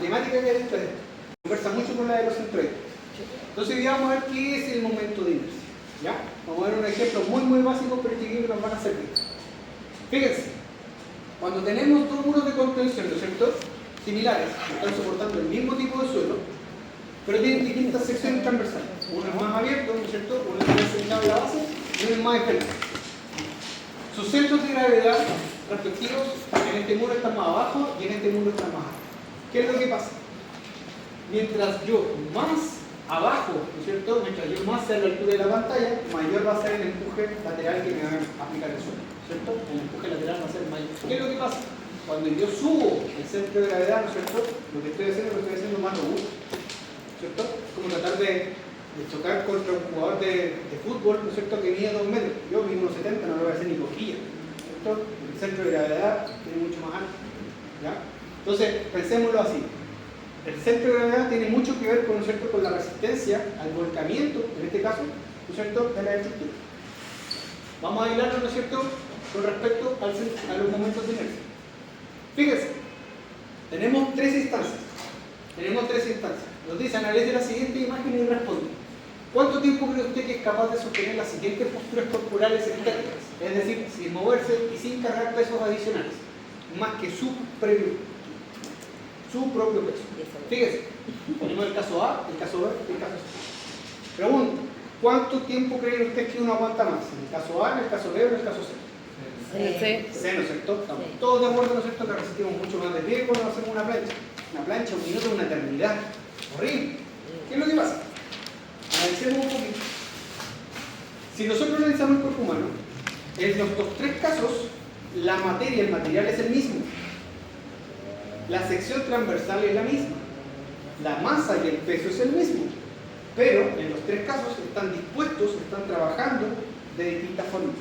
matemática que hay dentro de esto. Conversa mucho con la de los centroides. Entonces hoy vamos a ver qué es el momento de inercia. ¿Ya? Vamos a ver un ejemplo muy básico, pero chiquillos que nos van a servir. Fíjense, cuando tenemos dos muros de contención, ¿no es cierto?, similares, que están soportando el mismo tipo de suelo, pero tienen distintas secciones transversales. Uno es más abierto, ¿no es cierto?, uno es más centrado en la base y uno es más externo. Sus centros de gravedad respectivos en este muro están más abajo y en este muro están más alto. ¿Qué es lo que pasa? Mientras yo más abajo, ¿no es cierto?, mientras yo más sea a la altura de la pantalla, mayor va a ser el empuje lateral que me va a aplicar el suelo, ¿cierto? El empuje lateral va a ser mayor. ¿Qué es lo que pasa? Cuando yo subo el centro de gravedad, ¿no es cierto?, lo que estoy haciendo más robusto, ¿cierto? Como tratar de chocar contra un jugador de fútbol, ¿no es cierto?, que mide 2 metros. Yo mido 1,70, no lo voy a hacer ni cosquilla, ¿cierto? El centro de gravedad es mucho más alto, ¿ya? Entonces, pensémoslo así. El centro de gravedad tiene mucho que ver con, ¿no es cierto?, con la resistencia al volcamiento, en este caso, ¿no es cierto?, de la estructura. Vamos a hilarlo, ¿no es cierto?, con respecto a los momentos de inercia. Fíjense, tenemos tres instancias. Nos dice, analice la siguiente imagen y responde. ¿Cuánto tiempo cree usted que es capaz de sostener las siguientes posturas corporales estáticas? Es decir, sin moverse y sin cargar pesos adicionales, más que su propio peso. Fíjense, ponemos el caso A, el caso B y el caso C. Pregunta, ¿cuánto tiempo creen ustedes que uno aguanta más? ¿En el caso A, en el caso B o en el caso C? C, ¿no es cierto? Estamos todos de acuerdo, ¿no es cierto?, que resistimos mucho más de pie cuando hacemos una plancha. Una plancha, un minuto, una eternidad. Horrible. ¿Qué es lo que pasa? Analicemos un poquito. Si nosotros analizamos el cuerpo humano, en estos tres casos, la materia, el material es el mismo. La sección transversal es la misma. La masa y el peso es el mismo. Pero en los tres casos están dispuestos, están trabajando de distintas formas.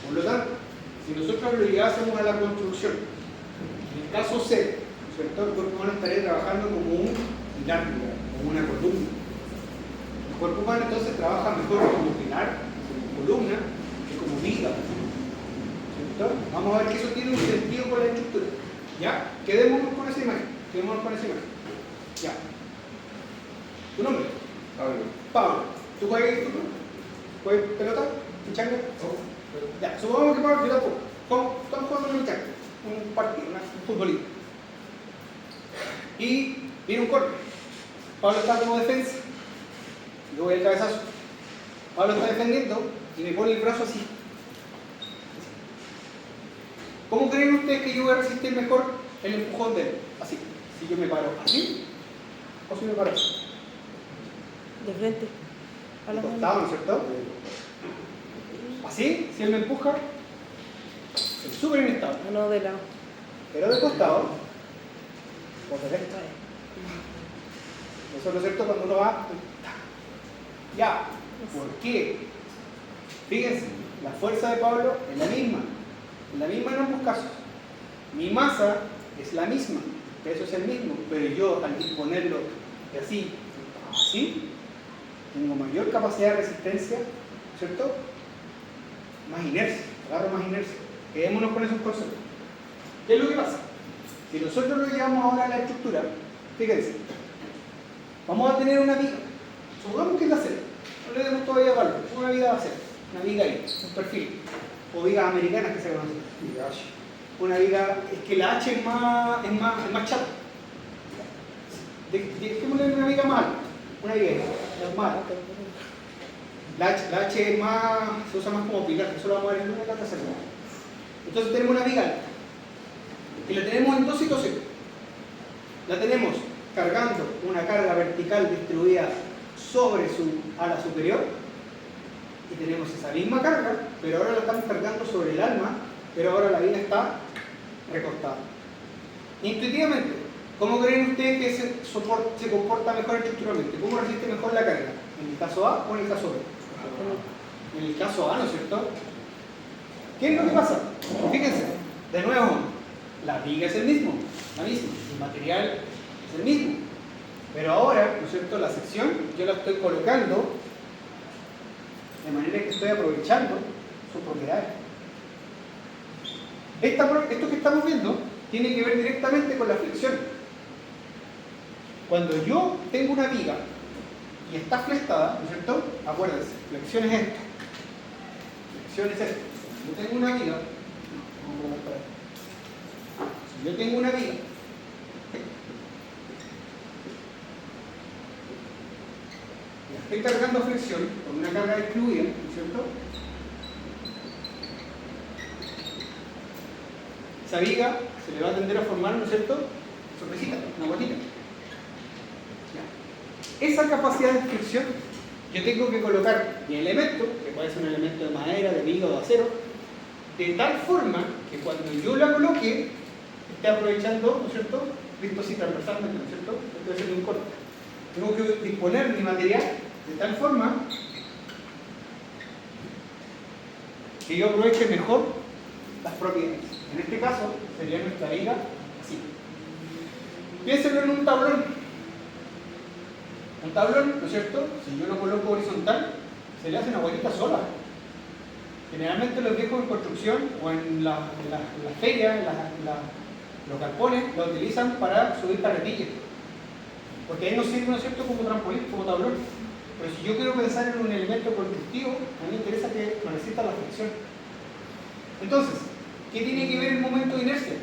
Por lo tanto, si nosotros lo llevásemos a la construcción, en el caso C, ¿no es cierto?, el cuerpo humano estaría trabajando como un pilar, como una columna. El cuerpo humano entonces trabaja mejor como pilar, como columna, que como viga. ¿Cierto? Vamos a ver que eso tiene un sentido con la estructura. ¿Ya? Quedémonos con esa imagen. Ya. ¿Tu nombre? Pablo. ¿Tú juegas fútbol? ¿Juegas pelota? ¿Pichanga? Ya, supongamos que Pablo, yo tampoco. Estamos jugando una pichanga, un partido, un futbolito. Y viene un corte. Pablo está como defensa. Yo voy al cabezazo. Pablo está defendiendo y me pone el brazo así. ¿Cómo creen ustedes que yo voy a resistir mejor el empujón de él? Así. Si yo me paro así o si me paro así. De frente. A la costado, ¿no es cierto? Así, si él me empuja, es súper inestable. No, de lado. Pero de costado, o de derecha. Eso, ¿no es cierto?, cuando uno va. Ya. ¿Por qué? Fíjense, la fuerza de Pablo es la misma. Es la misma en ambos casos. Mi masa es la misma, el peso es el mismo, pero yo al disponerlo de así, tengo mayor capacidad de resistencia, ¿cierto? Más inercia, agarro más inercia. Quedémonos con esos conceptos. ¿Qué es lo que pasa? Si nosotros lo llevamos ahora a la estructura, fíjense, vamos a tener una viga. Supongamos que es la C. No le demos todavía valor. Una viga va a ser. Una viga ahí, un perfil. O vigas americanas que se conocen. Una viga, es que la H es más chata. Dejémosle una viga más alta. Una viga ahí, más alta. La H es más, se usa más como pilar, que solo vamos a ver en una y la tercera. Entonces tenemos una viga alta. Y la tenemos en dos situaciones. La tenemos cargando una carga vertical distribuida sobre su ala superior. Y tenemos esa misma carga, pero ahora la estamos cargando sobre el alma, pero ahora la viga está recortada. Intuitivamente, ¿cómo creen ustedes que se comporta mejor estructuralmente? ¿Cómo resiste mejor la carga? ¿En el caso A o en el caso B? En el caso A, ¿no es cierto? ¿Qué es lo que pasa? Fíjense, de nuevo, la viga es el mismo, el material es el mismo, pero ahora, ¿no es cierto?, la sección yo la estoy colocando de manera que estoy aprovechando sus propiedades. Esto que estamos viendo tiene que ver directamente con la flexión. Cuando yo tengo una viga y está flectada, ¿no es cierto? Acuérdense, flexión es esto. Flexión es esto. Si yo tengo una viga, si yo tengo una viga, y estoy cargando flexión con una carga distribuida, ¿no es cierto? Esa viga se le va a tender a formar, ¿no es cierto? Sorpresita, una gotita. Ya. Esa capacidad de fricción, yo tengo que colocar mi elemento, que puede ser un elemento de madera, de viga o de acero, de tal forma que cuando yo la coloque, esté aprovechando, ¿no es cierto? Visto así transversalmente, ¿no es cierto? Esto debe ser un corte. Tengo que disponer mi material de tal forma que yo aproveche mejor las propiedades. En este caso, sería nuestra viga así. Piénsenlo en un tablón. Un tablón, ¿no es cierto? Si yo lo coloco horizontal, se le hace una vuelta sola. Generalmente los viejos en construcción o en las ferias, los galpones, lo utilizan para subir carretillas. Porque ahí nos sirve, ¿no es cierto?, como trampolín, como tablón. Pero si yo quiero pensar en un elemento constructivo, a mí me interesa que necesita la fricción. Entonces, ¿qué tiene que ver el momento de inercia?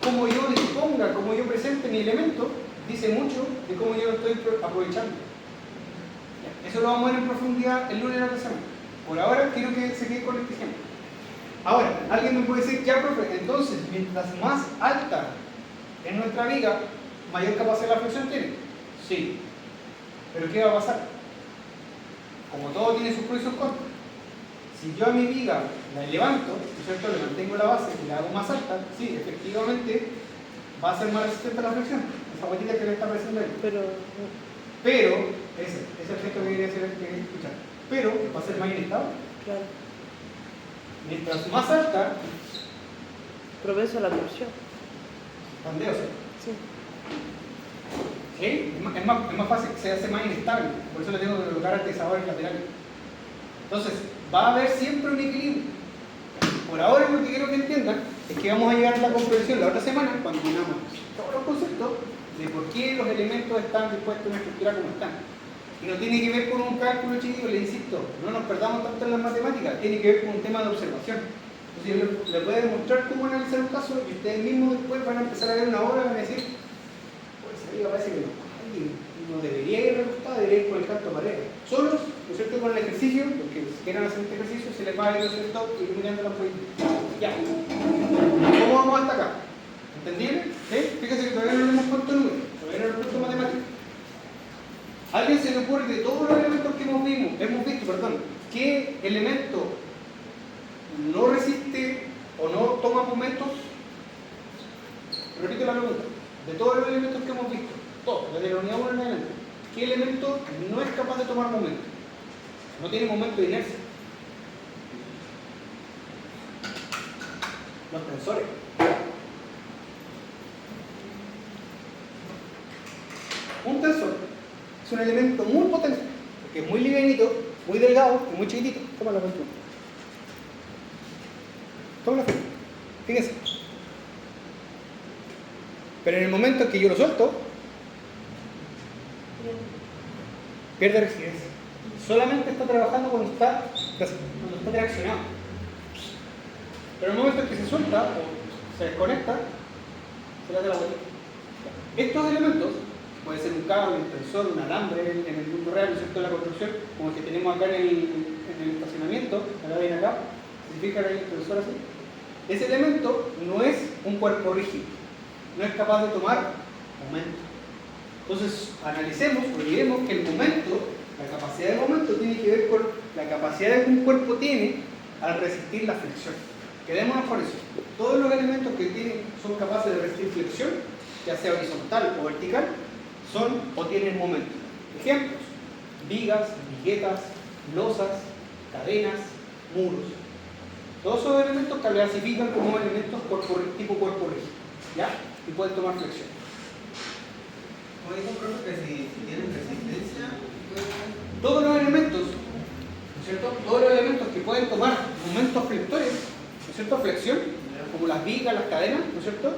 Cómo yo disponga, cómo yo presente mi elemento, dice mucho de cómo yo lo estoy aprovechando. Eso lo vamos a ver en profundidad el lunes de la otra semana. Por ahora quiero que se quede con este ejemplo. Ahora, alguien me puede decir, ya profe, entonces, mientras más alta es nuestra viga, mayor capacidad de la flexión tiene. Sí. Pero ¿qué va a pasar? Como todo tiene sus pros y sus contras. Si yo a mi viga la levanto, ¿no es cierto?, le mantengo la base y la hago más alta, sí, efectivamente va a ser más resistente a la flexión. Esa vueltita que le está apareciendo ahí. Pero, ese es el efecto que quería escuchar. Pero va a ser más inestable. Claro. Mientras más alta, Propenso a la torsión. pandeo, Sí. ¿sí? Es más fácil, se hace más inestable. Por eso le tengo que colocar atenuadores laterales. Entonces, va a haber siempre un equilibrio. Por ahora lo que quiero que entiendan es que vamos a llegar a la comprensión la otra semana cuando unamos todos los conceptos de por qué los elementos están dispuestos en una estructura como están. Y no tiene que ver con un cálculo chiquito, le insisto, no nos perdamos tanto en las matemáticas, tiene que ver con un tema de observación. Entonces les voy a demostrar cómo analizar un caso y ustedes mismos después van a empezar a ver una obra y van a decir, pues ahí parece que no debería ir resultado, debería ir por el canto de pared. Solos, ¿no es cierto?, con el ejercicio, porque si quieren hacer este ejercicio se les va a ir, ¿no es cierto?, iluminando la política. Ya. ¿Cómo vamos hasta acá? ¿Entendible? ¿Sí? Fíjense que todavía no le hemos puesto números, todavía no le hemos puesto matemáticas. ¿A alguien se le ocurre de todos los elementos que hemos visto, qué elemento no resiste o no toma momentos? Repito la pregunta. De todos los elementos que hemos visto, todos, desde la unidad 1 en adelante, ¿qué elemento no es capaz de tomar momentos? No tiene momento de inercia. Los tensores. Un tensor es un elemento muy potente, porque es muy livianito, muy delgado y muy chiquitito. Toma la pintura. Toma la pintura. Fíjense. Pero en el momento en que yo lo suelto, pierde rigidez. Solamente está trabajando cuando está traccionado. Pero en el momento en que se suelta o se desconecta, se le hace la vuelta. Estos elementos, puede ser un cable, un tensor, un alambre en el mundo real, ¿no es cierto?, de la construcción, como el que tenemos acá en el estacionamiento, acá, se fijan ahí el tensor así. Ese elemento no es un cuerpo rígido, no es capaz de tomar momento. Entonces, analicemos, olvidemos que el momento, la capacidad del momento tiene que ver con la capacidad que un cuerpo tiene al resistir la flexión. Quedémonos por eso. Todos los elementos que son capaces de resistir flexión, ya sea horizontal o vertical, son o tienen momento. Ejemplos: vigas, viguetas, losas, cadenas, muros. Todos esos elementos que clasifican como elementos tipo cuerpo rígido, ¿ya? Y pueden tomar flexión. Como dijo un profe, que si tienen resistencia, Todos los elementos, ¿no es cierto?, todos los elementos que pueden tomar momentos flectores, ¿no es cierto?, flexión, como las vigas, las cadenas, ¿no es cierto?,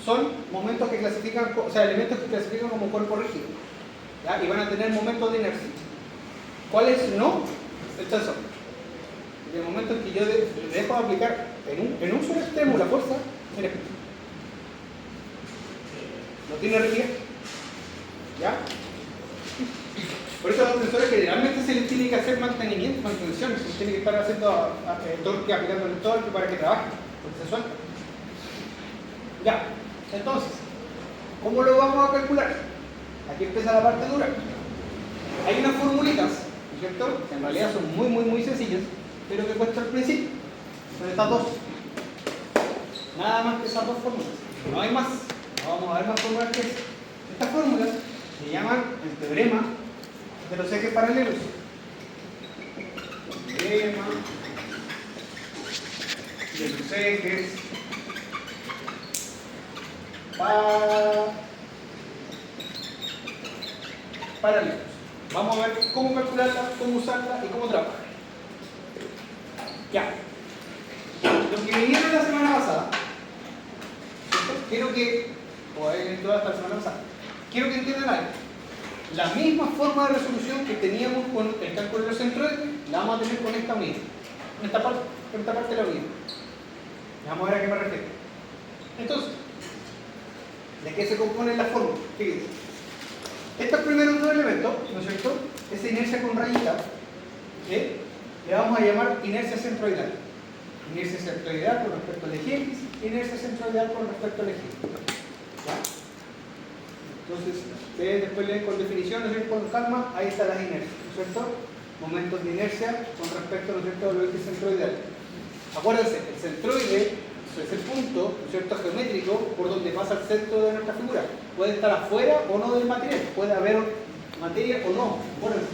son momentos que clasifican, o sea, elementos que clasifican como cuerpo rígido, ¿ya? Y van a tener momentos de inercia. ¿Cuáles no? Estos son. En el momento en que yo dejo de aplicar en un solo extremo la fuerza, mira, no tiene rigidez, ¿ya? Por eso a los tensores generalmente se les tiene que hacer mantenimiento, mantención, se les tiene que estar haciendo torque, aplicando el torque para que trabaje, porque se suelta. Ya, entonces, ¿cómo lo vamos a calcular? Aquí empieza la parte dura. Hay unas formulitas, ¿no es cierto? Que en realidad son muy sencillas, pero que cuesta al principio. Son estas dos. Nada más que esas dos fórmulas. No hay más. No vamos a ver más fórmulas que esas. Estas fórmulas se llaman el teorema de los ejes paralelos. Teorema de los ejes paralelos. Vamos a ver cómo calcularla, cómo usarla y cómo trabajar. Ya. Lo que vinieron la semana pasada, ¿cierto? Quiero que, o en toda esta semana pasada, quiero que entiendan algo. La misma forma de resolución que teníamos con el cálculo de los centroides, la vamos a tener con esta unidad. Con esta parte de la unidad. Vamos a ver a qué me refiero. Entonces, ¿de qué se compone la fórmula? Fíjense. Estos primeros dos elementos, ¿no es cierto? Esa inercia con rayita, le vamos a llamar inercia centroidal. Inercia centroidal con respecto al eje X, inercia centroidal con respecto al eje Y. ¿Ya? Entonces, ustedes después leen con definiciones, con calma, ahí están las inercias, ¿no es cierto? Momentos de inercia con respecto, ¿no es cierto?, a los ejes centroidales. Acuérdense, el centroide es el punto, ¿no es cierto?, geométrico por donde pasa el centro de nuestra figura. Puede estar afuera o no del material, puede haber materia o no. Acuérdense.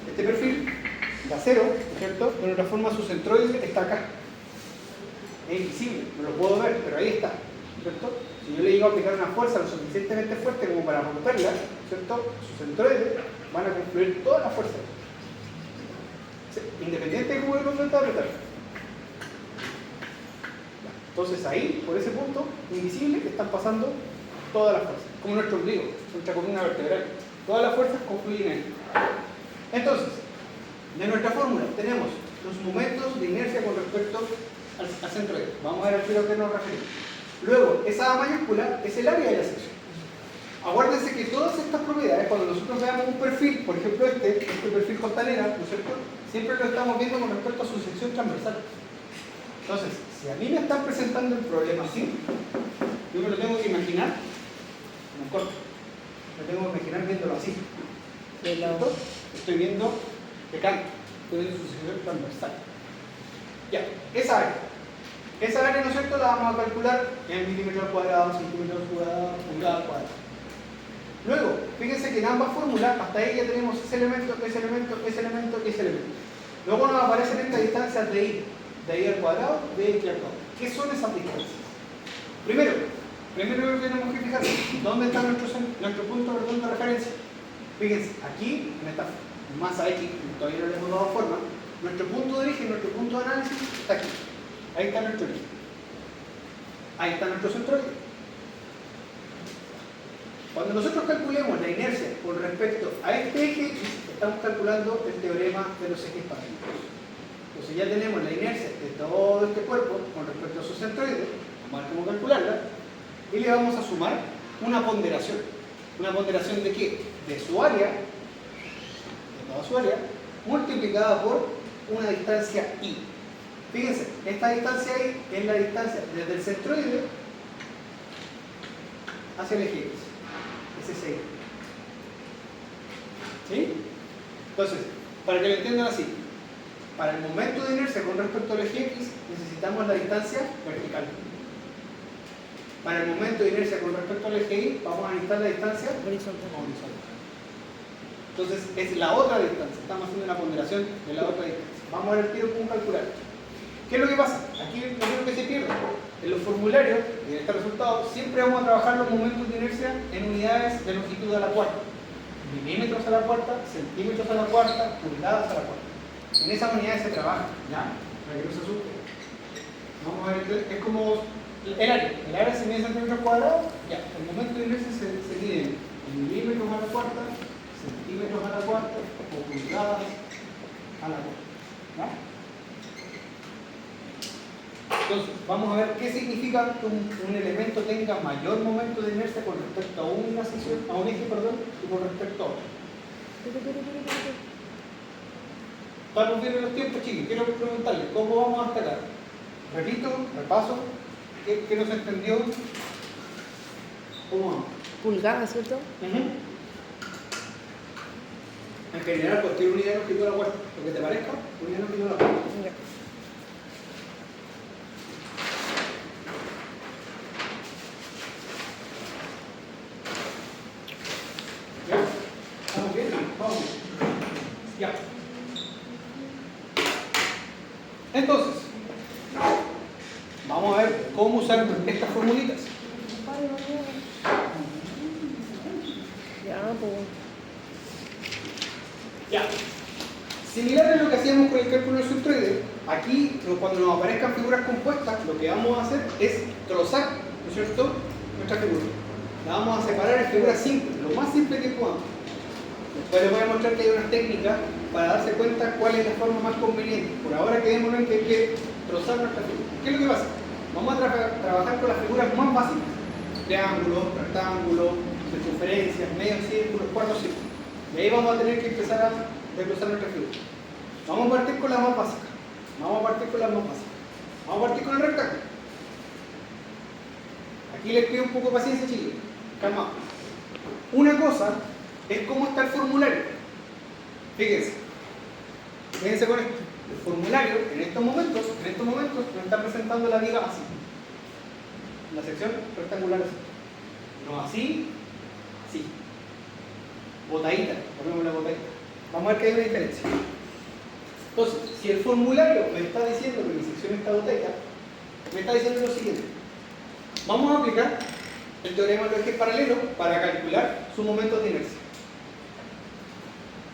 Este perfil de acero, ¿no es cierto?, de otra forma su centroide está acá. Es invisible, no lo puedo ver, pero ahí está, ¿no es cierto? Si yo le llego a aplicar una fuerza lo suficientemente fuerte como para romperla, ¿no es cierto?, sus centroides van a confluir toda la fuerza. Independiente de cómo yo lo intente apretar. Entonces ahí, por ese punto invisible, están pasando todas las fuerzas, como nuestro ombligo, nuestra columna vertebral. Todas las fuerzas confluyen ahí. Entonces, de nuestra fórmula tenemos los momentos de inercia con respecto al centroide. Vamos a ver al tiro a qué nos referimos. Luego, esa A mayúscula es el área de la sección. Acuérdense que todas estas propiedades, cuando nosotros veamos un perfil, por ejemplo este perfil costanera, ¿no es cierto?, siempre lo estamos viendo con respecto a su sección transversal. Entonces, si a mí me están presentando el problema así, yo me lo tengo que imaginar como corto. Me tengo que imaginar viéndolo así. ¿Cierto? Estoy viendo que canto, estoy viendo su sección transversal. Ya, esa área. Esa área, ¿no es cierto?, la vamos a calcular en milímetros cuadrados, centímetros cuadrados, pulgadas cuadradas. Luego, fíjense que en ambas fórmulas, hasta ahí ya tenemos ese elemento, ese elemento, ese elemento y ese elemento. Luego nos aparecen estas distancias de I al cuadrado, de X al cuadrado. ¿Qué son esas distancias? Primero tenemos que fijar dónde está nuestro punto de referencia. Fíjense, aquí, en esta masa X, todavía no le hemos dado forma, nuestro punto de origen, nuestro punto de análisis está aquí. Ahí está nuestro origen. Ahí está nuestro centroide. Cuando nosotros calculemos la inercia con respecto a este eje, estamos calculando el teorema de los ejes paralelos. Entonces ya tenemos la inercia de todo este cuerpo con respecto a su centroide, vamos a ver cómo calcularla, y le vamos a sumar una ponderación. ¿Una ponderación de qué? De su área, de toda su área, multiplicada por una distancia I. Fíjense, esta distancia I es la distancia desde el centroide hacia el eje X. Es ese I. ¿Sí? Entonces, para que lo entiendan así, para el momento de inercia con respecto al eje X necesitamos la distancia vertical. Para el momento de inercia con respecto al eje Y vamos a necesitar la distancia horizontal. Entonces es la otra distancia, estamos haciendo una ponderación de la otra distancia. Vamos a ver el tiro cómo calcular. ¿Qué es lo que pasa? Aquí lo único que se pierde. En los formularios, y en este resultado, siempre vamos a trabajar los momentos de inercia en unidades de longitud a la cuarta. Milímetros a la cuarta, centímetros a la cuarta, pulgadas a la cuarta. En esas unidades se trabaja, ¿ya? Para que no se asuste. Vamos a ver, es como El área se mide en centímetros cuadrados, ya, el momento de inercia se mide en milímetros a la cuarta, centímetros a la cuarta o pulgadas a la cuarta. ¿Ya? Entonces, vamos a ver qué significa que un elemento tenga mayor momento de inercia con respecto a una sección, a un eje, perdón, y con respecto a otro. Estamos viendo los tiempos, chicos. Quiero preguntarles, ¿cómo vamos hasta acá? Repito, repaso, ¿qué no se entendió? ¿Cómo vamos? Pulgada, ¿cierto? En general, cualquier unidad de longitud de la cuerda, lo que te parezca, unidad de longitud de la cuerda. Ya. ¿Ya? ¿Estamos bien? Vamos bien. Ya. Entonces, vamos a ver cómo usar estas formulitas. Ya, pues. Ya. Similar a lo que hacíamos con el cálculo del centroide, aquí cuando nos aparezcan figuras compuestas, lo que vamos a hacer es trozar, ¿no es cierto?, nuestra figura. La vamos a separar en figuras simples, lo más simple que podamos. Después les voy a mostrar que hay unas técnicas para darse cuenta cuál es la forma más conveniente. Por ahora quedémonos en que hay que trozar nuestra figura. ¿Qué es lo que pasa? Vamos a trabajar con las figuras más básicas. Triángulos, rectángulos, circunferencias, medios círculos, cuartos círculos. Y ahí vamos a tener que empezar a desglosar nuestra figura. Vamos a partir con las más básicas. Vamos a partir con el rectángulo. Aquí les pido un poco de paciencia, chicos. Calma. Una cosa es cómo está el formulario. Fíjense. Fíjense con esto. El formulario en estos momentos nos está presentando la viga así. La sección rectangular así. No así, así. Botadita, ponemos la botadita. Vamos a ver que hay una diferencia. Entonces, si el formulario me está diciendo que mi sección está botadita, me está diciendo lo siguiente. Vamos a aplicar el teorema de los ejes paralelos para calcular su momento de inercia.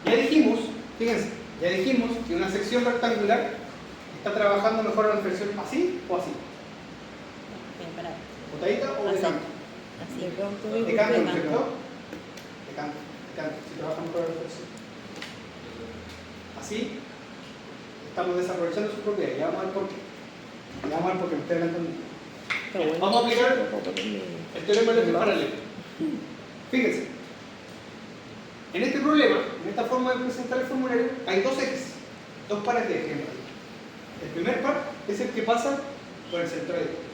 Ya dijimos, fíjense, que una sección rectangular está trabajando mejor a la flexión así o así. ¿Botadita o de Así. canto? Así. De canto, De de canto, canto. ¿no es cierto? De canto. Si trabajan mejor a la flexión. Así, estamos desaprovechando sus propiedades. Ya vamos a ver por qué. Ya vamos a ver por qué me estoy adelantando. Está bueno. Vamos a aplicar Tampoco tiene- el teorema de los ejes paralelos. Fíjense. En este problema, en esta forma de presentar el formulario, hay dos ejes, dos pares de ejes. El primer par es el que pasa por el centroide.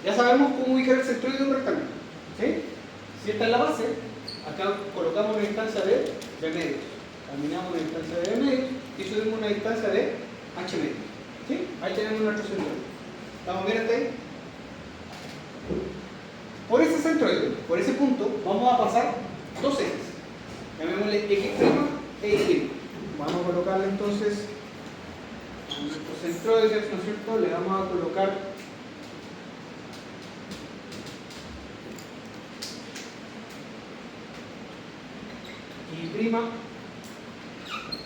Ya sabemos cómo ubicar el centroide de un rectángulo. ¿Sí? Si esta es la base, acá colocamos una distancia de medios. Caminamos una distancia de medios y subimos una distancia de h medios. ¿Sí? Ahí tenemos nuestro centroide. ¿Estamos bien hasta ahí? Por ese centroide, por ese punto, vamos a pasar dos ejes. Llamémosle X' e Y'. Vamos a colocarle entonces a nuestro centroide, ¿no es cierto? Le vamos a colocar Y'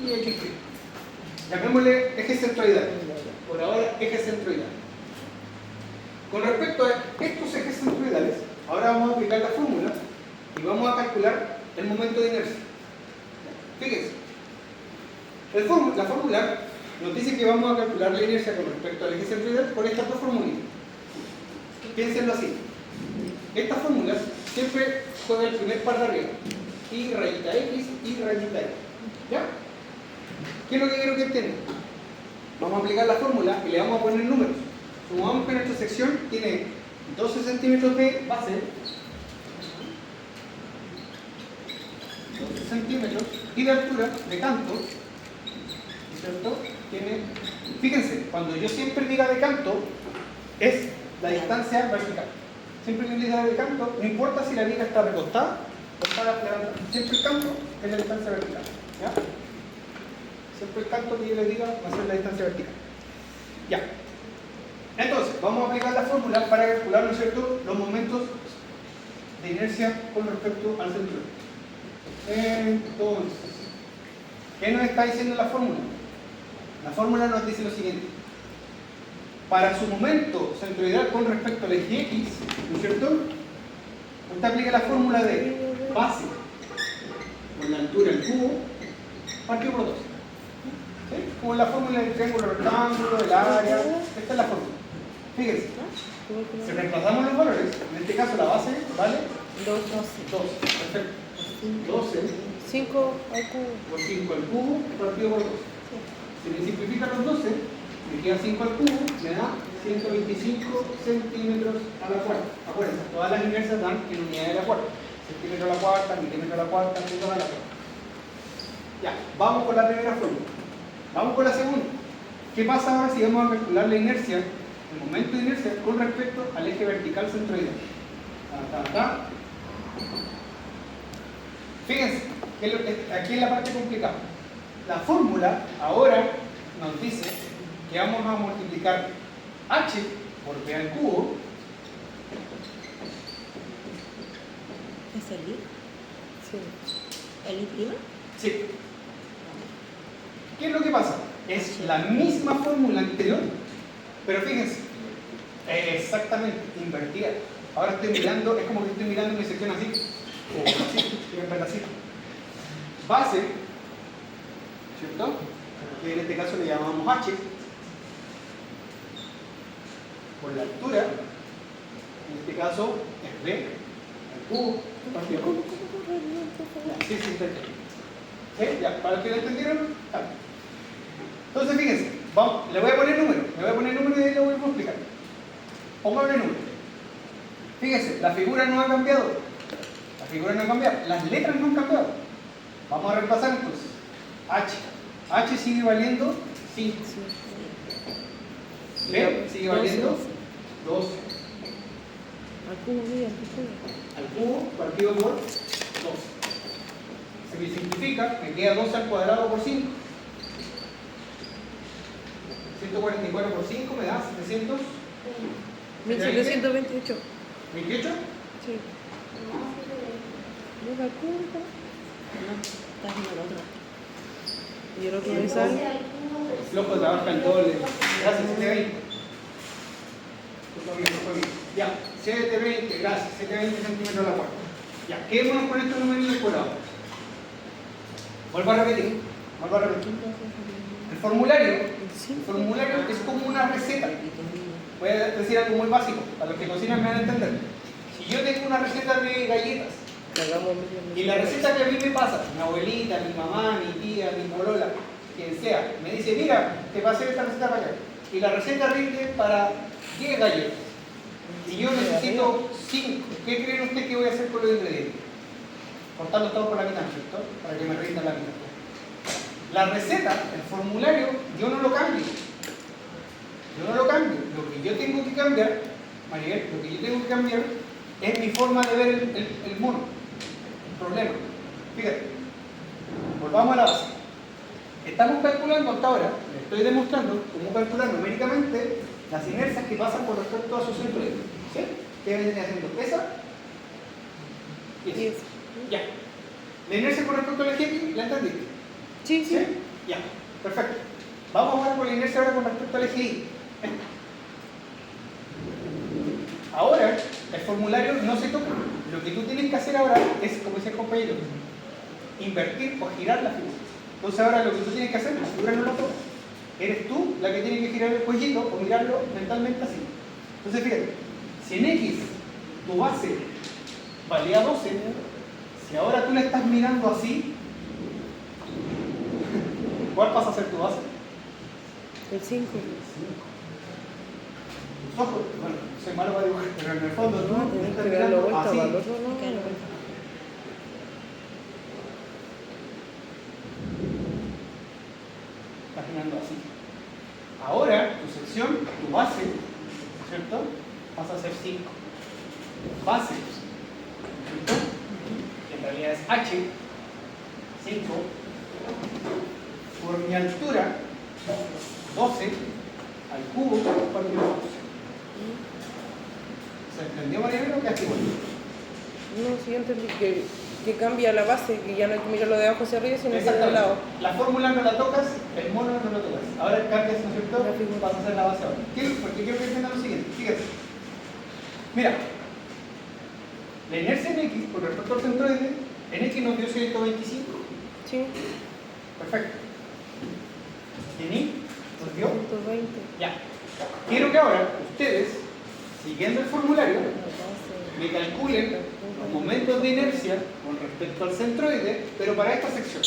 y X'. Llamémosle eje centroidal. Por ahora, eje centroidal. Con respecto a estos ejes centroidales, ahora vamos a aplicar la fórmula y vamos a calcular el momento de inercia. Fíjense, la fórmula nos dice que vamos a calcular la inercia con respecto al eje centroidal con estas dos fórmulas. Piénsenlo así. Estas fórmulas siempre son el primer par de arriba. Y rayita X y rayita Y. ¿Ya? ¿Qué es lo que quiero que entiendan? Vamos a aplicar la fórmula y le vamos a poner números. Supongamos que nuestra sección tiene 12 centímetros de base, 12 centímetros, y de altura, de canto, ¿cierto? Fíjense, cuando yo siempre diga de canto, es la distancia vertical. Siempre que yo diga de canto, no importa si la viga está recostada o está levantada, siempre el canto es la distancia vertical. ¿Ya? Siempre el canto que yo le diga va a ser la distancia vertical. Ya. Entonces, vamos a aplicar la fórmula para calcular, ¿no es cierto?, los momentos de inercia con respecto al centroide. Entonces, ¿qué nos está diciendo la fórmula? La fórmula nos dice lo siguiente. para su momento centroidal con respecto al eje X, ¿no es cierto? Usted aplica la fórmula de base por la altura del cubo partido por 2. ¿Sí? Como la fórmula del triángulo rectángulo, del área, esta es la fórmula. Fíjense, si reemplazamos los valores, en este caso la base vale 2, 2, perfecto. 12 5 al cubo. por 5 al cubo partido por 2. Si me simplifican los 12, me queda 5 al cubo, me da 125 centímetros a la cuarta. Acuérdense, todas las inercias dan en unidad de la cuarta. Centímetro a la cuarta, milímetro a la cuarta, metro a la cuarta. Ya, vamos con la primera fórmula. Vamos con la segunda. ¿Qué pasa ahora si vamos a calcular la inercia, el momento de inercia, con respecto al eje vertical centroidal? Acá. Fíjense, aquí es la parte complicada. La fórmula ahora nos dice que vamos a multiplicar h por b al cubo. ¿Es el I? Sí. ¿El I prima? Sí. ¿Qué es lo que pasa? Es la misma fórmula anterior, pero fíjense, exactamente invertida. Ahora estoy mirando, es como que estoy mirando mi sección así, o así, así. Base, ¿cierto? Que en este caso le llamamos h, por la altura, en este caso es b, al cubo, partido por 2. Sí, ¿sí? Ya, para los que lo entendieron, está bien. Entonces fíjense, vamos, le voy a poner número, y lo voy a explicar. Póngale número. Fíjense, la figura no ha cambiado. Las letras no han cambiado. Vamos a reemplazar entonces. H sigue valiendo 5. B sigue valiendo 12. Al cubo, mira, Al cubo partido por 12. Se me simplifica, me queda 12 al cuadrado por 5. 144 por 5 me da 700. 1728. 28. Sí. Mira, al cubo, No, estás en el otro. y el otro me sale. El flojo trabaja el doble. Gracias, 720. Ya, 720, gracias. 720 centímetros a la cuarta. Ya, quedémonos con estos números por ahora. Vuelvo a repetir. El formulario es como una receta. Voy a decir algo muy básico, para los que cocinan me van a entender. Si yo tengo una receta de galletas, y la receta que a mí me pasa, mi abuelita, mi mamá, mi tía, mi polola, quien sea, me dice, mira, te pasé esta receta para acá. Y la receta rinde para 10 galletas. Y yo necesito 5. ¿Qué creen ustedes que voy a hacer con los ingredientes? Cortarlos todos por la mitad, ¿cierto? Para que me rinda la mitad. La receta, el formulario, yo no lo cambio. Lo que yo tengo que cambiar, Maribel, es mi forma de ver el mono. El problema. Fíjate. Volvamos a la base. Estamos calculando hasta ahora, les estoy demostrando cómo calcular numéricamente las inercias que pasan por respecto a su centro de eje. ¿Sí? ¿Qué vendría haciendo? Esa y esa. Ya. La inercia con respecto al eje X, ¿la entendiste? Sí, sí. Ya, perfecto. Vamos a ver con la inercia ahora con respecto al eje Y. Ahora, el formulario no se toca. Lo que tú tienes que hacer ahora es, como dice el compañero, invertir o girar la figura. Entonces ahora lo que tú tienes que hacer, la figura no la toca. Eres tú la que tiene que girar el cuellito o mirarlo mentalmente así. Entonces fíjate, si en X tu base valía 12, si ahora tú la estás mirando así, ¿cuál pasa a ser tu base? El 5. Tus ojos, bueno, soy malo para dibujar, pero en el fondo tú No, tenés estás que darlo mirando vuelta así. para el otro lado. Claro, bueno. Estás mirando así. Ahora, tu sección, tu base, ¿cierto? Pasa a ser 5. Base, ¿cierto? Que en realidad es H, 5, por mi altura, 12, al cubo, partido por 12. ¿Se entendió, Mariano? ¿Qué hace igual? No, sí, entendí que cambia la base, que ya no hay que mirarlo de abajo hacia arriba, sino que de Exactamente. lado. La fórmula no la tocas, el mono no lo tocas. Ahora cambias, ¿no es cierto? La figura. Vas a hacer la base ahora. Porque quiero que entiendan lo siguiente. Fíjate. Mira. La inercia en X, con respecto al centroide, en X nos dio 125. Sí, Perfecto. En Y nos dio 120. ya. Quiero que ahora ustedes, siguiendo el formulario, me calculen los momentos de inercia con respecto al centroide, pero para esta sección.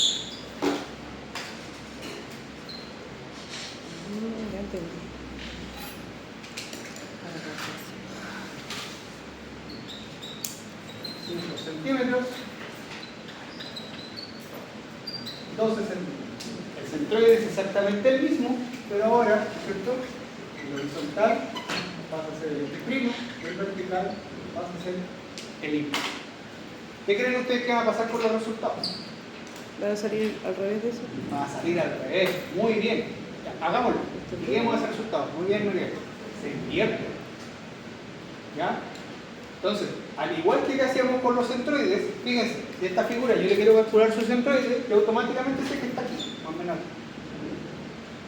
Ya entendí. 5 centímetros, 12 centímetros. El centroide es exactamente el mismo, pero ahora, ¿cierto? El horizontal pasa a ser el primo, el vertical pasa a ser el Y. ¿Qué creen ustedes que va a pasar con los resultados? ¿Va a salir al revés de eso? Va a salir al revés. Muy bien. Ya, hagámoslo. Lleguemos a ese resultado. Muy bien, muy bien. Se invierte. ¿Ya? Entonces, al igual que hacíamos con los centroides, fíjense, de esta figura yo le quiero calcular su centroide y automáticamente sé que está aquí, más o menos.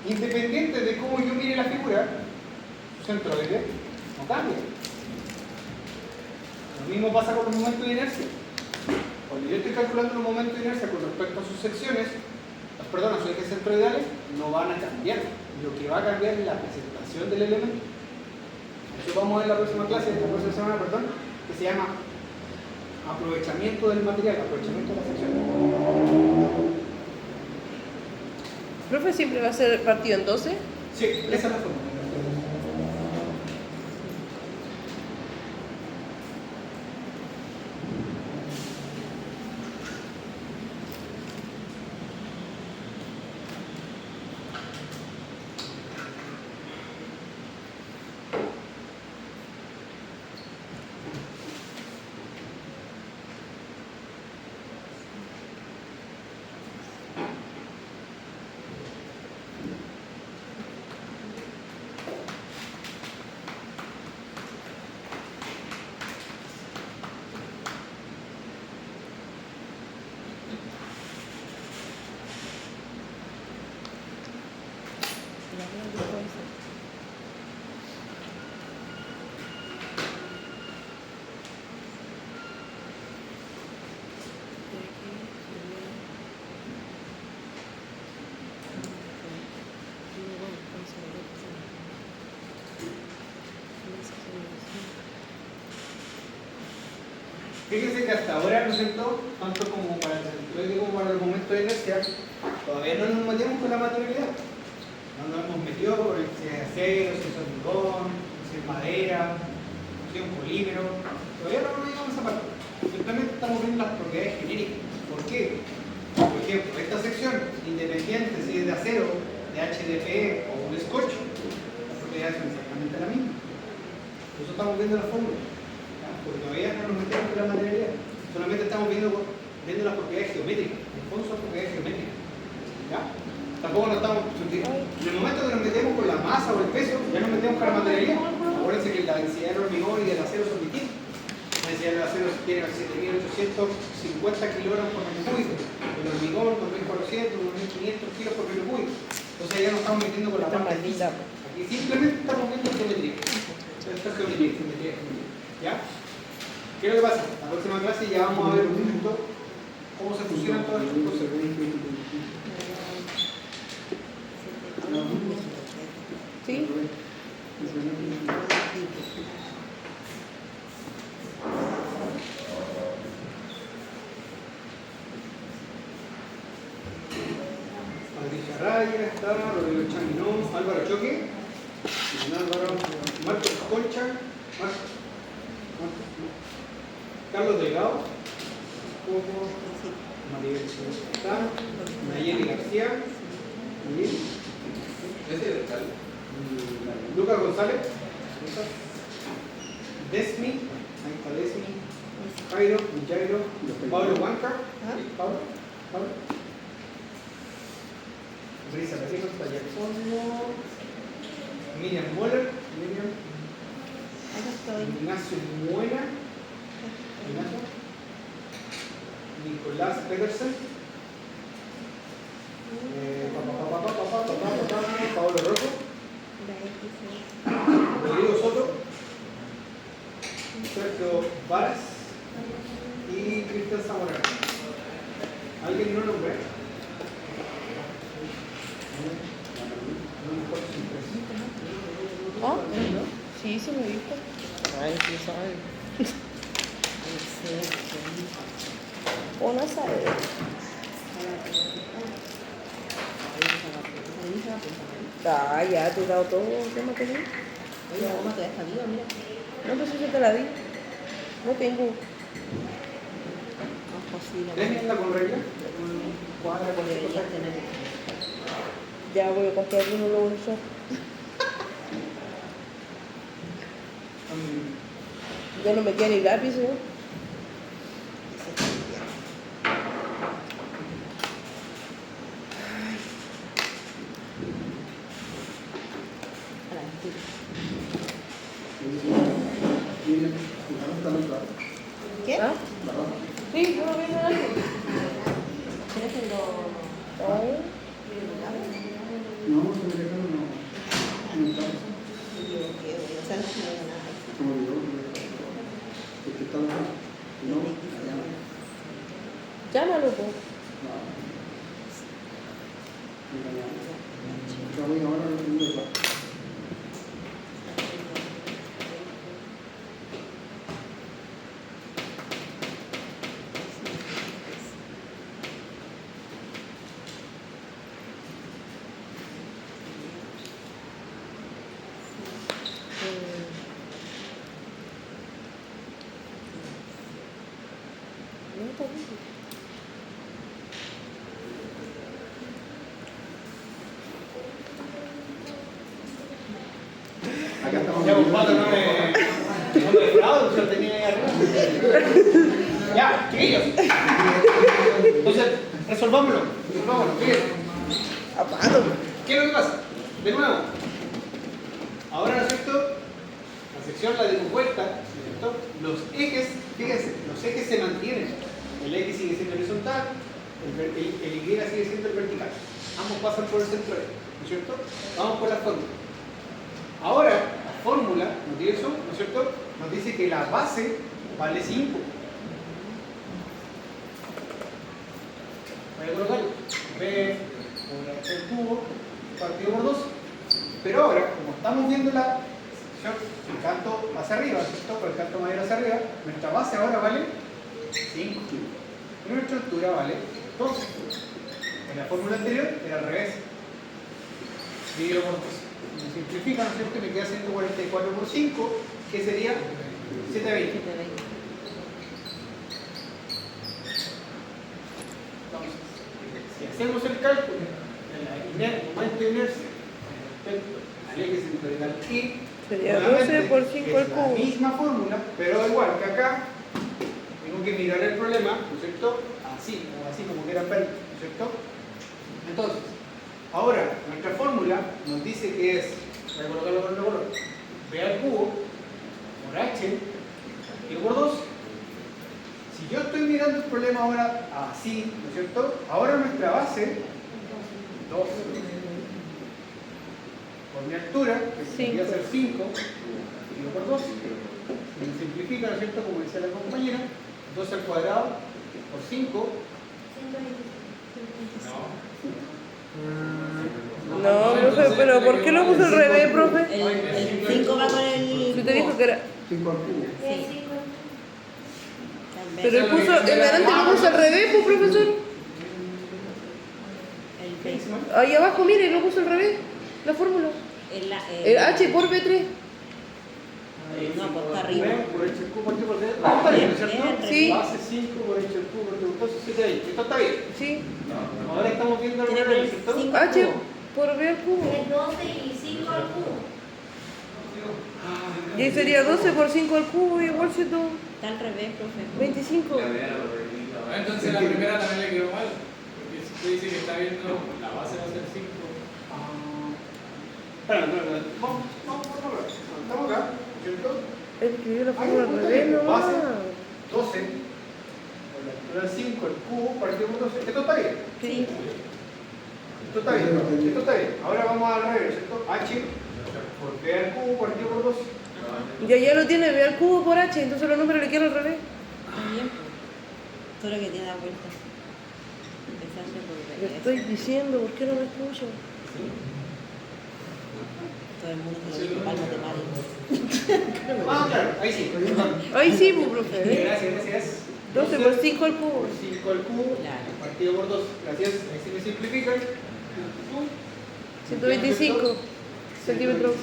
Independiente de cómo yo mire la figura, su centroide no cambia. Lo mismo pasa con los momentos de inercia. Cuando yo estoy calculando los momentos de inercia con respecto a sus secciones, a sus ejes centroidales, no van a cambiar. Lo que va a cambiar es la presentación del elemento. Eso vamos a ver en la próxima clase, la próxima semana, perdón, que se llama aprovechamiento del material, aprovechamiento de la sección. ¿Profe siempre va a ser partido en 12? Sí, esa es la forma. Fíjense que hasta ahora, ¿no es cierto?, tanto como para el centroide como para el momento de inercia, todavía no nos metemos con la materialidad. No nos hemos metido por el si es acero, si es hormigón, si es madera, si es un polímero. Todavía no nos llegamos a esa parte. Simplemente estamos viendo las propiedades genéricas. ¿Por qué? Por ejemplo, esta sección, independiente si es de acero, de HDPE o un scotch, las propiedades son exactamente las mismas. Por eso estamos viendo la fórmula. Porque todavía no nos metemos con la materialidad, solamente estamos viendo las propiedades geométricas, en el fondo son propiedades geométricas. ¿Ya? Tampoco nos estamos. En el momento que nos metemos con la masa o el peso, ya nos metemos con la materialidad. Acuérdense que la densidad del hormigón y del acero son distintas. La densidad del acero tiene 7.850 kilogramos por metro cúbico, el hormigón 2.400, 2.500 kilos por metro cúbico. Entonces ya nos estamos metiendo con la parte física. Aquí simplemente estamos viendo geometría. Esto es geometría. ¿Ya? ¿Qué es lo que pasa? La próxima clase ya vamos a ver un poquito cómo se fusionan todas estas cosas. ¿Sí? Patricia Raya está, Rodrigo Chaminó, Álvaro Choque, Álvaro, Marcos Concha, Carlos Delgado, Maribel está, Nayeli García, Lucas González, Desmi, ahí está Desmi, Jairo, Pablo Huanca, Pablo, Brisa Carrillo, está allá al fondo, Miriam Moller, Ignacio Muela, Ignacio. Nicolás Pedersen. Pablo Rocco. La X. Rodrigo Soto. Sergio Varas. Y Cristian Zamorano. ¿Alguien no nombre? ¿Ah? Sí, se me dijo. Ay, sí sabe. O no sabe. Ah, ya, te he dado todo. ¿Qué más tenés? Oye, la goma todavía está viva, mira. No, pues yo te la di. No tengo. No es posible. ¿Tienes la con regla? Cuadra, cualquier cosa. Deberías tener. Ya voy a comprar uno luego en el shop. Ya no me queda ni lápiz, ¿eh? ¿Qué? ¿Ah? Sí, yo no veo nada. ¿Quieres que lo.? No, se me dejaron, no. Me equivoqué, güey. O sea, no se me dio nada. Se me olvidó. Porque estaba. No. Llámalo, pues. Ya voy ahora a lo que me va. No, está bien. Acá estamos. Ya, compadre, no me defraudo, se lo tenía ahí arriba. Ya, chiquillos. Entonces, resolvámoslo. Fíjense. Apado. ¿Qué es lo que pasa? De nuevo. Ahora, ¿no es cierto? La sección la dimos vuelta, ¿no es cierto? Los ejes, fíjense, los ejes se mantienen. El X sigue siendo horizontal, el Y sigue siendo el vertical. Ambos pasan por el centro de, ¿no es cierto? Vamos por la fórmula. Ahora, la fórmula nos dice eso, ¿no es cierto? Nos dice que la base vale 5. Voy a colocarlo. B por H al cubo partido por 2. Pero ahora, como estamos viendo la sección, el canto hacia arriba, ¿no es cierto? Por el canto mayor hacia arriba, nuestra base ahora vale 5. Y nuestra altura vale 12. En la fórmula anterior era al revés. Dividido por 2. Me simplifica, ¿no es cierto? Me queda 144 por 5, que sería 720. Entonces, si hacemos el cálculo de la momento de inercia respecto al eje centroidal y Sería nuevamente, 12 por 5 al es la cubo. misma fórmula, pero igual que acá, tengo que mirar el problema, ¿no es cierto? Así, o así como quieran verlo, ¿no es cierto? Entonces, ahora, nuestra fórmula nos dice que es, voy a colocarlo con otro color, B al cubo por H y por 2. Si yo estoy mirando el problema ahora así, ¿no es cierto? Ahora nuestra base, 2. Por mi altura, que debería ser 5, dividido por 2. Se me simplifica, ¿no es cierto? Como decía la compañera, 2 al cuadrado por 5. No, profe, pero ¿por qué lo puso al revés, profe? El 5 va con el. Si te dijo que era. 5 al cubo. Sí. Pero él puso, el delante lo puso al revés, pues, profesor. El B. Ahí abajo, mire, lo puso al revés. La fórmula. El H por B3. No, pues está arriba. Por H al cubo partido por 3. Está bien, ¿no es cierto? Sí. Base 5 por H al cubo partido por 2, 7 ahí. Esto está bien. Sí. Ahora estamos viendo el Tiene problema, que ¿cierto? 5 H cubo. por B al cubo. Es 12 y 5 al cubo. Y ahí sería 12 por 5 al cubo, igual 125. Está al revés, profe. Entonces la primera también le quedó mal, porque si usted dice que está viendo, la base va a ser 5. Espera, vamos por favor. Estamos acá, ¿cierto? Él escribió la fórmula al revés, no Base más. 12 por la Ahora 5 al cubo partido por 2. ¿Esto está bien? Sí. Esto está bien. Esto está bien. Ahora vamos al revés, ¿cierto? H por B al cubo partido por 2. Ya lo tiene, ve al cubo por H, entonces los números le quedan al revés. Muy bien. Todo lo que tiene la vuelta. Empezarse por Le B. estoy diciendo, ¿por qué no me escucho? Todo el mundo se lo dice para matemáticas. Ah, claro, ahí sí. Ahí sí, pues, profe. ¿eh? Gracias, gracias. 12 por 5 al cubo. 5 al cubo Claro. partido por 2. Gracias. Ahí se me simplifica. 125 centímetros.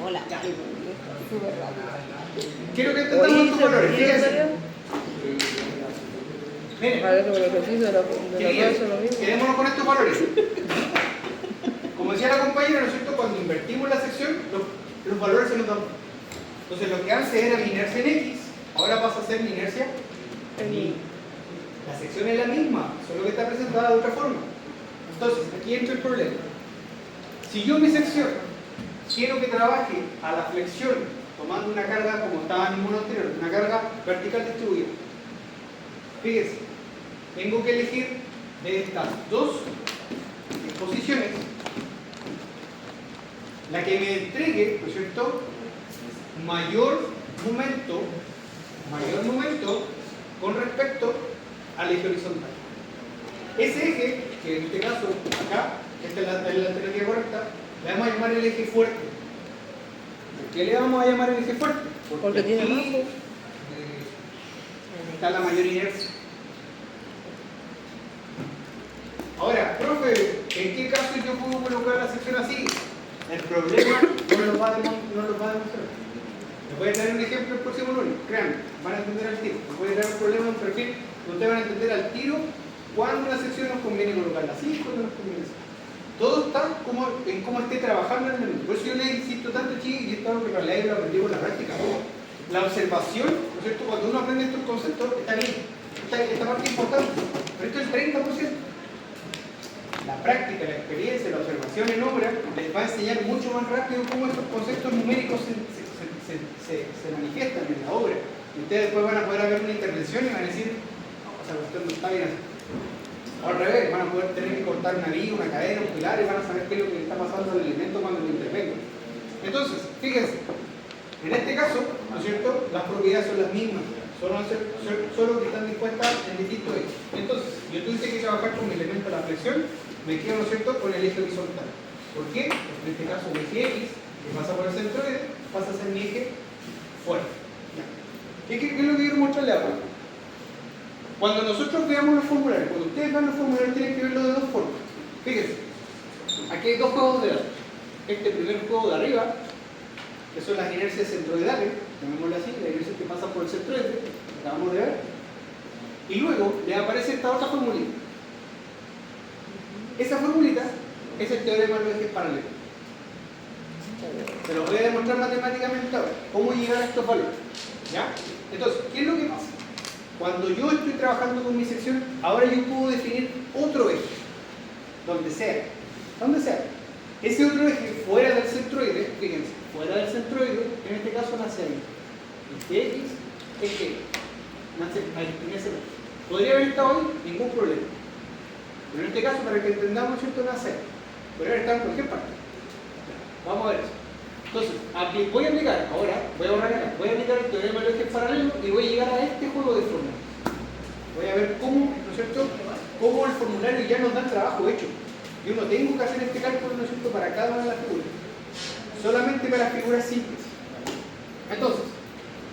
Hola. Súper rápido. Quiero que entendamos estos valores. Fíjense. Miren. A ver, como el ejercicio de la prueba son lo mismo. Quedémonos con estos valores. Como decía la compañera, ¿no es cierto? Cuando invertimos la sección, los valores se nos dan. Entonces lo que antes era mi inercia en X, ahora pasa a ser mi inercia en Y. La sección es la misma, solo que está presentada de otra forma. Entonces, aquí entra el problema. Si yo mi sección quiero que trabaje a la flexión, tomando una carga como estaba en el mono anterior, una carga vertical distribuida. Fíjense, tengo que elegir de estas dos posiciones la que me entregue, ¿no es cierto?, mayor momento con respecto al eje horizontal. Ese eje, que en este caso, acá, esta es la alternativa correcta, le vamos a llamar el eje fuerte. ¿Por qué le vamos a llamar el eje fuerte? Porque tiene aquí, abajo. está la mayor inercia. Ahora, profe, ¿en qué caso yo puedo colocar la sección así? El problema no lo va a demostrar. Les voy a traer un ejemplo el próximo lunes, créanme, van a entender al tiro. Les voy a traer un problema de un perfil donde ustedes van a entender al tiro cuándo la sección nos conviene colocarla así y cuándo nos conviene así. Todo está en cómo esté trabajando en el momento. Por eso yo les insisto tanto, chicos, y esto es algo que en realidad yo lo aprendí con la práctica. La observación, ¿no es cierto? Cuando uno aprende estos conceptos, está bien. Esta parte es importante, pero esto es el 30%. La práctica, la experiencia, la observación en obra les va a enseñar mucho más rápido cómo estos conceptos numéricos se manifiestan en la obra. Y ustedes después van a poder haber una intervención y van a decir, no, o sea, usted no está bien así. O al revés, van a poder tener que cortar una viga, una cadena, un pilar y van a saber qué es lo que está pasando al elemento cuando lo intervengan. Entonces, fíjense, en este caso, ¿no es cierto?, las propiedades son las mismas, solo que están dispuestas en distintos ejes. Entonces, yo tuve que trabajar con mi elemento de la flexión, me quedo, ¿no es cierto?, con el eje horizontal. ¿Por qué? Porque en este caso el eje X, que pasa por el centroide, pasa a ser mi eje fuerte. ¿Qué es lo que quiero mostrarle ahora? Cuando nosotros veamos los formularios, cuando ustedes vean los formularios, tienen que verlo de dos formas. Fíjense, aquí hay dos juegos de datos. Este primer juego de arriba, que son las inercias centroidales, llamémoslo así, la inercia que pasa por el centroide, que acabamos de ver, y luego le aparece esta otra formulita. Esa formulita es el teorema de los ejes paralelos. Se lo voy a demostrar matemáticamente ahora. ¿Cómo llegar a estos valores? ¿Ya? Entonces, ¿qué es lo que pasa? Cuando yo estoy trabajando con mi sección, ahora yo puedo definir otro eje, donde sea. Ese otro eje fuera del centroide, fíjense, fuera del centroide, en este caso nace ahí. Este X, este nace ahí, en ese lado. ¿Podría haber estado ahí? Ningún problema. Pero en este caso, para que entendamos, ¿cierto?, nace ahí. Podría haber estado en cualquier parte. Vamos a ver eso. Entonces, voy a aplicar, ahora, voy a borrar acá, voy a aplicar el teorema de los ejes paralelos y voy a llegar a este juego de fórmulas. Voy a ver cómo, ¿no es cierto?, cómo el formulario ya nos da el trabajo hecho. Yo no tengo que hacer este cálculo, ¿no es cierto?, para cada una de las figuras. Solamente para figuras simples. Entonces,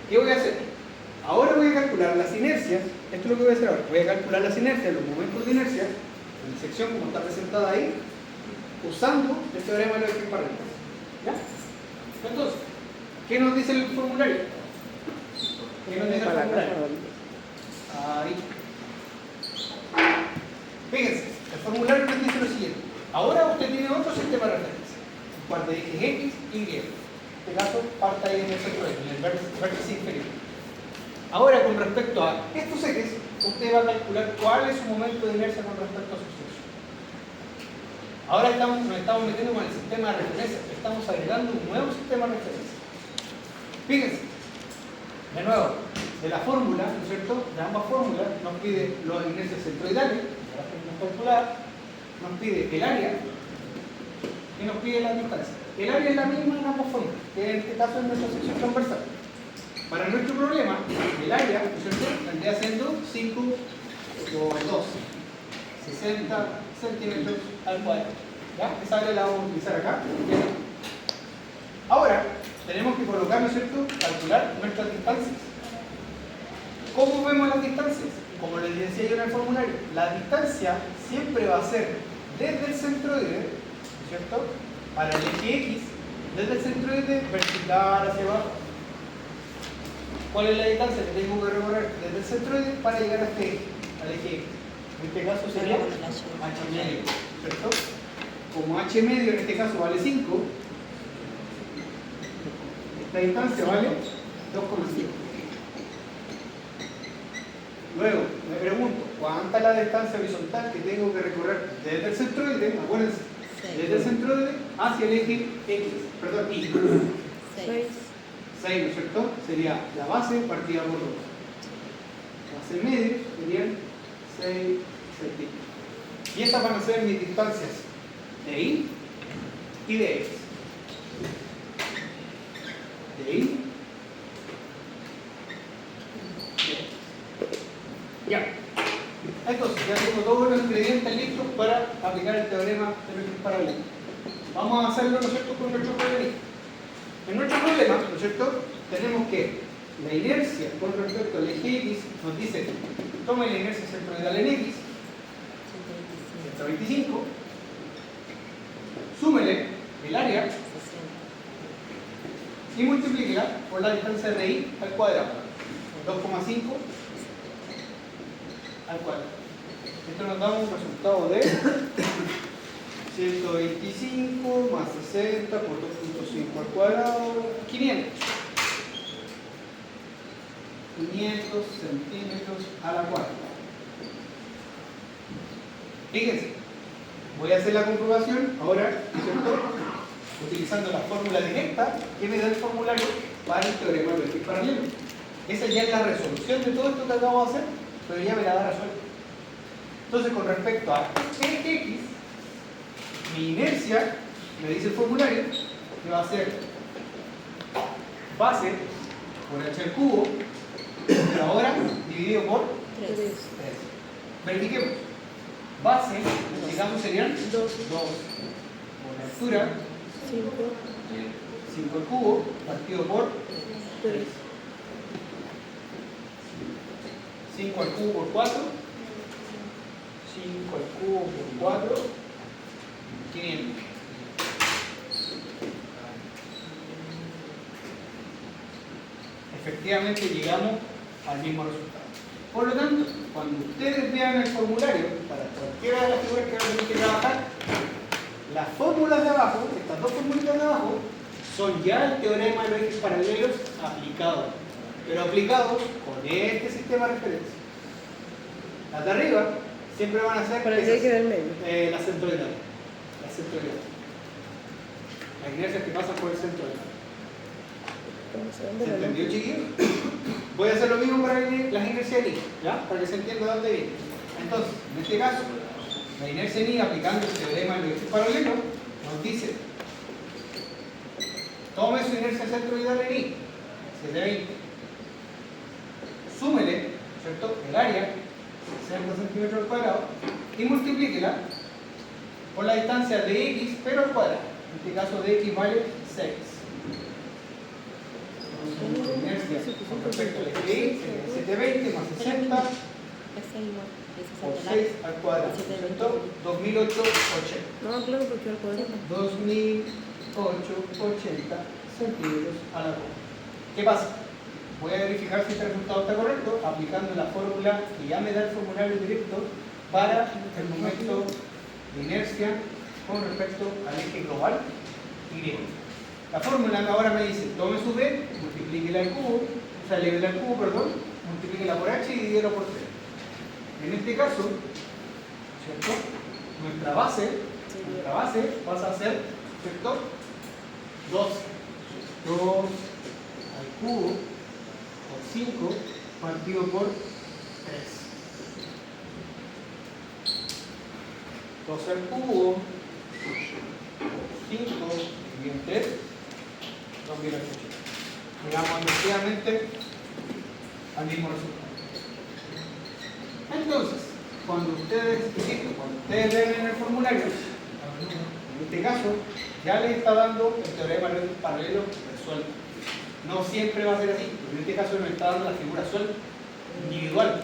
¿qué voy a hacer? Ahora voy a calcular las inercias. Esto es lo que voy a hacer ahora. Voy a calcular las inercias, los momentos de inercia, en la sección como está presentada ahí, usando el teorema de los ejes paralelos. ¿Ya? Entonces, ¿qué nos dice el formulario? ¿Qué nos dice el formulario? Ahí. Fíjense, el formulario nos dice lo siguiente. Ahora usted tiene otro sistema de referencia, un par de ejes X y Y. En este caso, parte ahí en el centro, en el vértice inferior. Ahora, con respecto a estos ejes, usted va a calcular cuál es su momento de inercia con respecto a su sección. Ahora nos estamos metiendo con el sistema de referencia, estamos agregando un nuevo sistema de referencia. Fíjense, de nuevo, de la fórmula, ¿no es cierto? De ambas fórmulas, nos pide las inercias centroidales, ya las tenemos calculadas, nos pide el área y nos pide la distancia. El área es la misma en ambas fórmulas, que en este caso es nuestra sección transversal. Para nuestro problema, el área, ¿no es cierto?, vendría siendo 5 por 2, 60 centímetros al cuadrado. ¿Ya? Esa área la vamos a utilizar acá. Ahora, tenemos que colocar, ¿no es cierto?, calcular nuestras distancias. ¿Cómo vemos las distancias? Como les decía yo en el formulario, la distancia siempre va a ser desde el centroide, ¿no es cierto?, para el eje X, desde el centroide vertical hacia abajo. ¿Cuál es la distancia que tengo que recorrer desde el centroide para llegar a este eje, al eje X? En este caso sería h medio, ¿cierto? Como h medio en este caso vale 5, esta distancia vale 2,5. Luego, me pregunto, ¿cuánta es la distancia horizontal que tengo que recorrer desde el centroide, acuérdense, desde el centroide hacia el eje X, perdón, Y? 6. 6, ¿no es cierto? Sería la base partida por 2. Base medio serían 6 centímetros. Y estas van a ser mis distancias de Y y de X. De Y, de X. Ya. Entonces, ya tengo todos los ingredientes listos para aplicar el teorema de los ejes paralelos. Vamos a hacerlo, ¿no es cierto?, con nuestro problema. En nuestro problema, ¿no es cierto?, tenemos que la inercia con respecto al eje X nos dice, tome la inercia centroidal en X, 125, súmele el área y multiplíquela por la distancia de Y al cuadrado, 2,5 al cuadrado. Esto nos da un resultado de 125 más 60 por 2.5 al cuadrado, 500. 500 centímetros a la cuadrada. Fíjense, voy a hacer la comprobación ahora, ¿cierto?, utilizando la fórmula directa que me da el formulario para el teorema de los ejes paralelos. Esa ya es la resolución de todo esto que acabo de hacer, pero ya me la da resuelta. Entonces, con respecto a eje X, mi inercia, me dice el formulario, que va a ser base por h al cubo, pero ahora dividido por 3. 3. Verifiquemos. Base, digamos, serían 2 por la altura, 5. 5 al cubo, partido por 3. 5 al cubo por 4, 5 al cubo por 4, 500. Efectivamente llegamos al mismo resultado. Por lo tanto, cuando ustedes vean el formulario, para cualquiera de las figuras que van a tener que trabajar, las fórmulas de abajo, estas dos fórmulas de abajo, son ya el teorema de los ejes paralelos aplicados, pero aplicados con este sistema de referencia. Las de arriba siempre van a ser Para el esas, eje del medio. las centroidales. Las centroidales. Las inercias que pasan por el centroidal. ¿Se entendió, chiquillos? Voy a hacer lo mismo para las inercias en Y, ¿ya? Para que se entienda de dónde viene. Entonces, en este caso, la inercia en Y, aplicando el teorema de los ejes paralelos, nos dice: tome su inercia centroidal en Y, 720. Súmele, ¿cierto?, el área, 60 centímetros al cuadrado, y multiplíquela por la distancia de X, pero al cuadrado. En este caso, de X vale 6. Inercia con respecto al eje Y, 720 más 60 por 6 al cuadrado, ¿cierto? 2880. No, claro, porque al cuadrado. 2880 centímetros a la cuadrada. ¿Qué pasa? Voy a verificar si este resultado está correcto aplicando la fórmula que ya me da el formulario directo para el momento de inercia con respecto al eje global Y. La fórmula ahora me dice: tome su B, multiplíquela al cubo, o sea, elevela al cubo, perdón, multiplíquela por H y divídela por 3. En este caso, ¿cierto?, nuestra base pasa a ser, ¿cierto?, 2 al cubo por 5 partido por 3. 12 al cubo, 5, y en 3, 2008. Llegamos inmediatamente al mismo resultado. Entonces, cuando ustedes ven en el formulario, en este caso, ya les está dando el teorema paralelo resuelto. No siempre va a ser así, porque en este caso nos está dando la figura suelta, individual.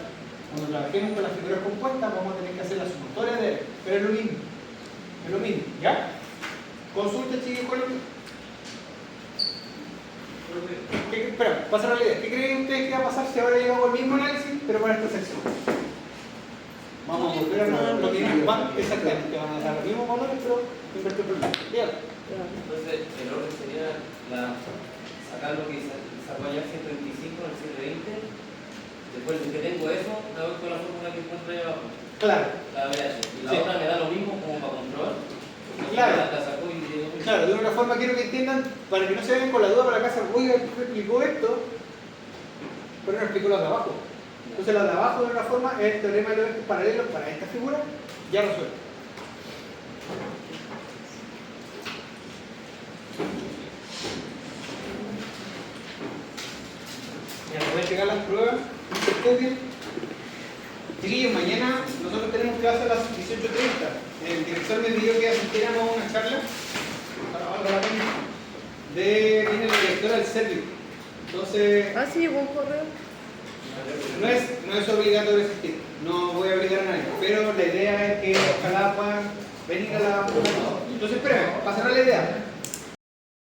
Cuando trabajemos con las figuras compuestas, vamos a tener que hacer la sumatoria de él, pero es lo mismo. Es lo mismo, ¿ya? Consulta, chicos, con espera, pasa la idea. ¿Qué creen ustedes que va a pasar si ahora llegamos al mismo análisis, pero para esta sección? Vamos a volver a lo mismo. Exactamente, van a dar los mismos valores, pero invertir el problema. Dígalo. Entonces, el orden sería sacar lo que sacó allá 125 en el 720. Después de que tengo eso, la voy con la fórmula que encuentro ahí abajo. Claro. La VH. Y la Sí. otra me da lo mismo como para comprobar. Claro. La sacó y llegó. Claro, de una forma quiero que entiendan, para que no se vayan con la duda para la casa, oiga, explicó esto, pero no explicó lo de abajo. Entonces lo de abajo de una forma es el teorema de los ejes paralelos para esta figura, ya resuelto. Ya voy a llegar las pruebas, estudien. Chiquillos, mañana nosotros tenemos clase a las 18:30. El director me pidió que asistiéramos a una charla viene la directora del servicio. Entonces, Ah, sí, llegó un correo. no es obligatorio asistir, no voy a obligar a nadie, pero la idea es que ojalá puedan venir a la... Entonces, espérame, pasará la idea.